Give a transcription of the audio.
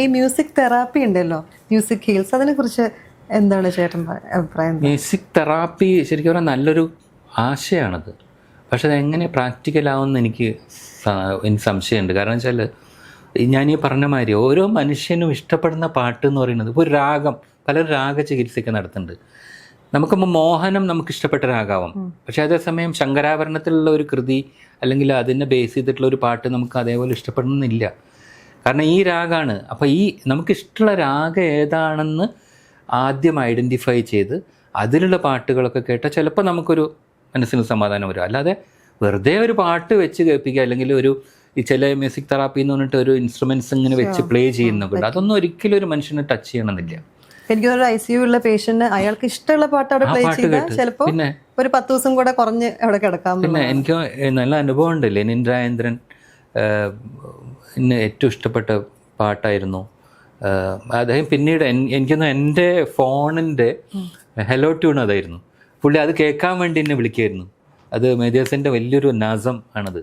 ഈ music therapy ഉണ്ടല്ലോ, music heels, അതിനെ കുറിച്ച് എന്താണ് ചേട്ടൻ്റെ അഭിപ്രായം? മ്യൂസിക് തെറാപ്പി ശരിക്കും പറഞ്ഞാൽ നല്ലൊരു ആശയമാണത്. പക്ഷെ അതെങ്ങനെ പ്രാക്ടിക്കലാവുമെന്ന് എനിക്ക് സംശയമുണ്ട്. കാരണം വെച്ചാൽ ഞാനീ പറഞ്ഞ മാതിരി ഓരോ മനുഷ്യനും ഇഷ്ടപ്പെടുന്ന പാട്ട് എന്ന് പറയുന്നത് ഇപ്പോൾ ഒരു രാഗം, പലരും രാഗ ചികിത്സയൊക്കെ നടത്തുന്നുണ്ട്. നമുക്കിപ്പോൾ മോഹനം നമുക്ക് ഇഷ്ടപ്പെട്ട രാഗാവാം, പക്ഷേ അതേസമയം ശങ്കരാഭരണത്തിലുള്ള ഒരു കൃതി അല്ലെങ്കിൽ അതിനെ ബേസ് ചെയ്തിട്ടുള്ള ഒരു പാട്ട് നമുക്ക് അതേപോലെ ഇഷ്ടപ്പെടണമെന്നില്ല. കാരണം ഈ രാഗമാണ്. അപ്പോൾ ഈ നമുക്കിഷ്ടമുള്ള രാഗം ഏതാണെന്ന് ആദ്യം ഐഡൻറ്റിഫൈ ചെയ്ത് അതിലുള്ള പാട്ടുകളൊക്കെ കേട്ടാൽ ചിലപ്പോൾ നമുക്കൊരു മനസ്സിന് സമാധാനം വരും. അല്ലാതെ വെറുതെ ഒരു പാട്ട് വെച്ച് കേൾപ്പിക്കുക, അല്ലെങ്കിൽ ഒരു ഈ ചില മ്യൂസിക് തെറാപ്പി എന്ന് പറഞ്ഞിട്ട് ഒരു ഇൻസ്ട്രുമെൻറ്റ്സ് ഇങ്ങനെ വെച്ച് പ്ലേ ചെയ്യുന്നൊക്കെ, അതൊന്നും ഒരിക്കലും ഒരു മനുഷ്യനെ ടച്ച് ചെയ്യണമെന്നില്ല. എനിക്ക് തോന്നുന്നു ICU ഉള്ള പേഷ്യന്റ് അയാൾക്ക് ഇഷ്ടമുള്ള പാട്ട് അവിടെ പ്ലേ ചെയ്താൽ ചിലപ്പോൾ പിന്നെ ഒരു 10 ദിവസം കൂടെ കുറഞ്ഞ് അവിടെ കിടക്കാം. പിന്നെ എനിക്ക് നല്ല അനുഭവം ഉണ്ട്. ലെനിൻ രാജേന്ദ്രൻ എന്നെ ഏറ്റവും ഇഷ്ടപ്പെട്ട പാട്ടായിരുന്നു. അദ്ദേഹം പിന്നീട് എനിക്കൊന്ന് എൻ്റെ ഫോണിൻ്റെ ഹെലോ ട്യൂൺ അതായിരുന്നു. പുള്ളി അത് കേൾക്കാൻ വേണ്ടി എന്നെ വിളിക്കുമായിരുന്നു. അത് മേദിയാസിൻ്റെ വലിയൊരു നാസം ആണത്.